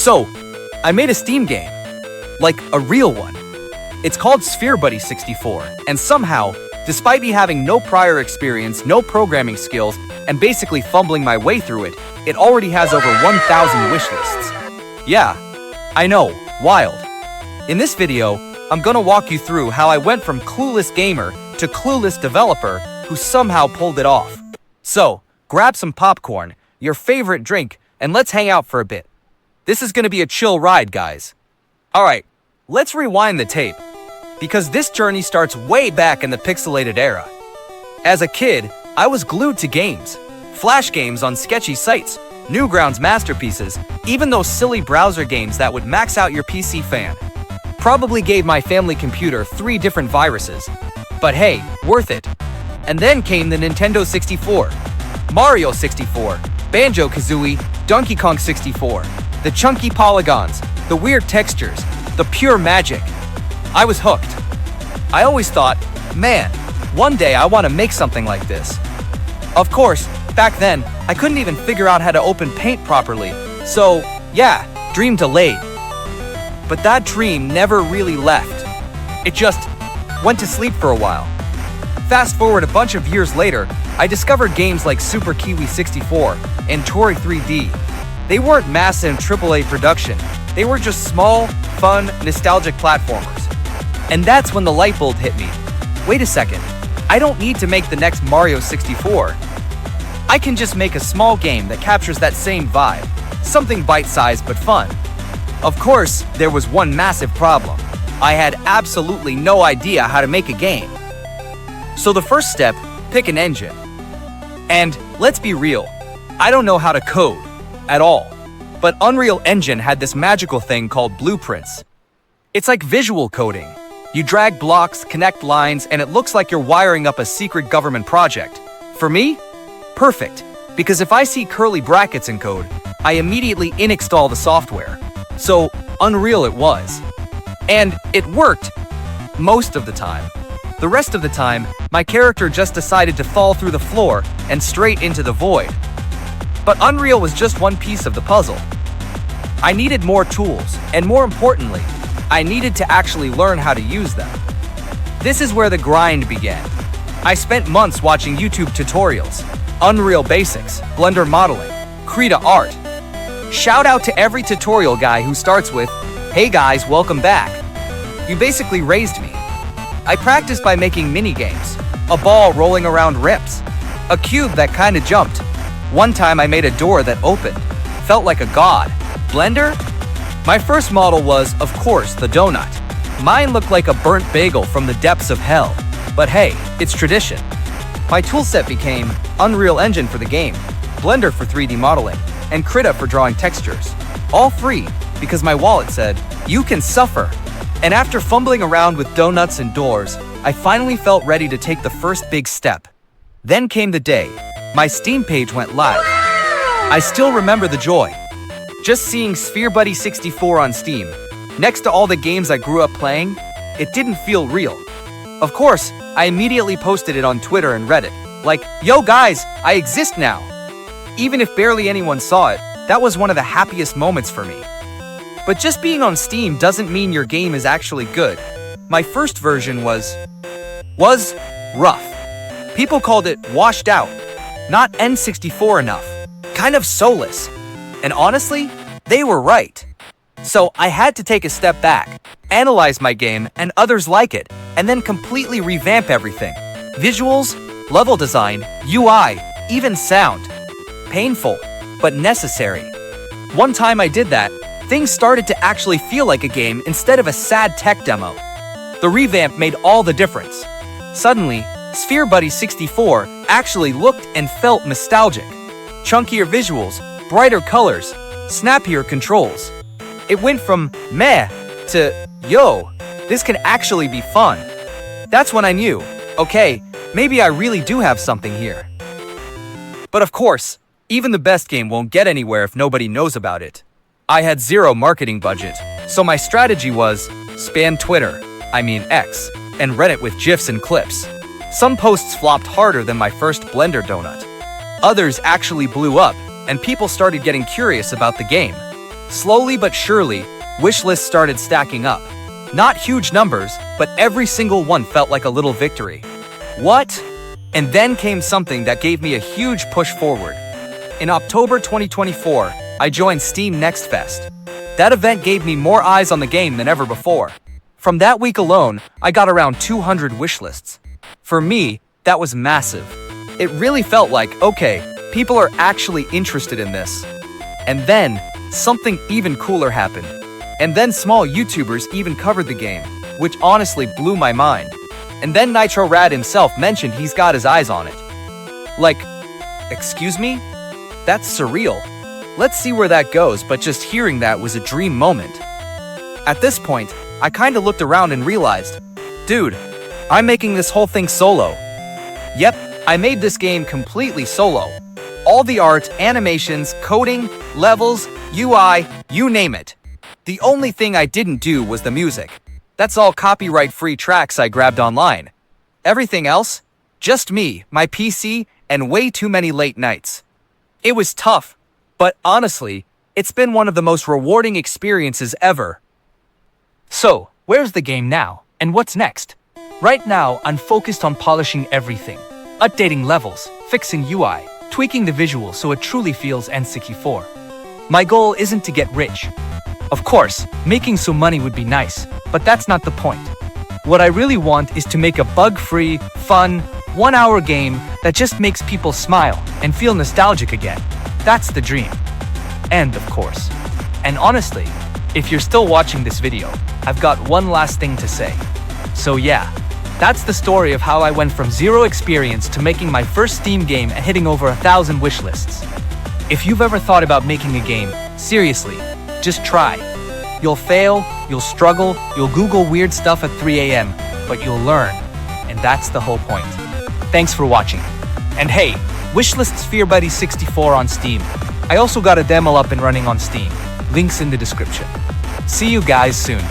So, I made a Steam game. Like, a real one. It's called Spherebuddie 64, and somehow, despite me having no prior experience, no programming skills, and basically fumbling my way through it, it already has over 1,000 wishlists. Yeah, I know, wild. In this video, I'm gonna walk you through how I went from clueless gamer to clueless developer who somehow pulled it off. So, grab some popcorn, your favorite drink, and let's hang out for a bit. This is gonna be a chill ride, guys. Alright, let's rewind the tape, because this journey starts way back in the pixelated era. As a kid, I was glued to games. Flash games on sketchy sites, Newgrounds masterpieces, even those silly browser games that would max out your PC fan. Probably gave my family computer 3 different viruses. But hey, worth it. And then came the Nintendo 64, Mario 64, Banjo-Kazooie, Donkey Kong 64, the chunky polygons, the weird textures, the pure magic. I was hooked. I always thought, man, one day I want to make something like this. Of course, back then, I couldn't even figure out how to open Paint properly, so yeah, dream delayed. But that dream never really left. It just went to sleep for a while. Fast forward a bunch of years later, I discovered games like Super Kiwi 64 and Tori 3D. They weren't mass and AAA production. They were just small, fun, nostalgic platformers. And that's when the light bulb hit me. Wait a second, I don't need to make the next Mario 64. I can just make a small game that captures that same vibe, something bite-sized but fun. Of course, there was one massive problem. I had absolutely no idea how to make a game. So the first step, pick an engine. And let's be real, I don't know how to code at all. But Unreal Engine had this magical thing called blueprints. It's like visual coding. You drag blocks, connect lines, and it looks like you're wiring up a secret government project. For me, perfect. Because if I see curly brackets in code, I immediately uninstall the software. So, Unreal it was. And it worked most of the time. The rest of the time, my character just decided to fall through the floor and straight into the void. But Unreal was just one piece of the puzzle. I needed more tools, and more importantly, I needed to actually learn how to use them. This is where the grind began. I spent months watching YouTube tutorials, Unreal Basics, Blender Modeling, Krita Art. Shout out to every tutorial guy who starts with, "Hey guys, welcome back." You basically raised me. I practiced by making mini-games, a ball rolling around rips, a cube that kinda jumped. One time I made a door that opened. Felt like a god. Blender? My first model was, of course, the donut. Mine looked like a burnt bagel from the depths of hell. But hey, it's tradition. My toolset became Unreal Engine for the game, Blender for 3D modeling, and Krita for drawing textures. All free, because my wallet said, you can suffer. And after fumbling around with donuts and doors, I finally felt ready to take the first big step. Then came the day. My Steam page went live. I still remember the joy. Just seeing Spherebuddie 64 on Steam, next to all the games I grew up playing, it didn't feel real. Of course, I immediately posted it on Twitter and Reddit, like, yo guys, I exist now. Even if barely anyone saw it, that was one of the happiest moments for me. But just being on Steam doesn't mean your game is actually good. My first version was rough. People called it washed out, not N64 enough, kind of soulless. And honestly, they were right. So I had to take a step back, analyze my game and others like it, and then completely revamp everything. Visuals, level design, UI, even sound. Painful, but necessary. One time I did that, things started to actually feel like a game instead of a sad tech demo. The revamp made all the difference. Suddenly, Spherebuddie 64 actually looked and felt nostalgic. Chunkier visuals, brighter colors, snappier controls. It went from meh to yo, this can actually be fun. That's when I knew, okay, maybe I really do have something here. But of course, even the best game won't get anywhere if nobody knows about it. I had zero marketing budget, so my strategy was spam Twitter, X, and Reddit with GIFs and clips. Some posts flopped harder than my first Blender donut. Others actually blew up, and people started getting curious about the game. Slowly but surely, wish lists started stacking up. Not huge numbers, but every single one felt like a little victory. What? And then came something that gave me a huge push forward. In October 2024, I joined Steam Next Fest. That event gave me more eyes on the game than ever before. From that week alone, I got around 200 wishlists. For me, that was massive. It really felt like, okay, people are actually interested in this. And then, something even cooler happened. And then small YouTubers even covered the game, which honestly blew my mind. And then Nitro Rad himself mentioned he's got his eyes on it. Like, excuse me? That's surreal. Let's see where that goes, but just hearing that was a dream moment. At this point, I kinda looked around and realized, dude, I'm making this whole thing solo. Yep, I made this game completely solo. All the art, animations, coding, levels, UI, you name it. The only thing I didn't do was the music. That's all copyright-free tracks I grabbed online. Everything else? Just me, my PC, and way too many late nights. It was tough, but honestly, it's been one of the most rewarding experiences ever. So, where's the game now? And what's next? Right now, I'm focused on polishing everything. Updating levels, fixing UI, tweaking the visuals so it truly feels N64. My goal isn't to get rich. Of course, making some money would be nice, but that's not the point. What I really want is to make a bug-free, fun, one-hour game that just makes people smile and feel nostalgic again. That's the dream. And of course. And honestly, if you're still watching this video, I've got one last thing to say. So yeah, that's the story of how I went from zero experience to making my first Steam game and hitting over 1,000 wishlists. If you've ever thought about making a game, seriously, just try. You'll fail, you'll struggle, you'll Google weird stuff at 3 a.m., but you'll learn. And that's the whole point. Thanks for watching. And hey, wishlist Spherebuddie 64 on Steam. I also got a demo up and running on Steam. Links in the description. See you guys soon.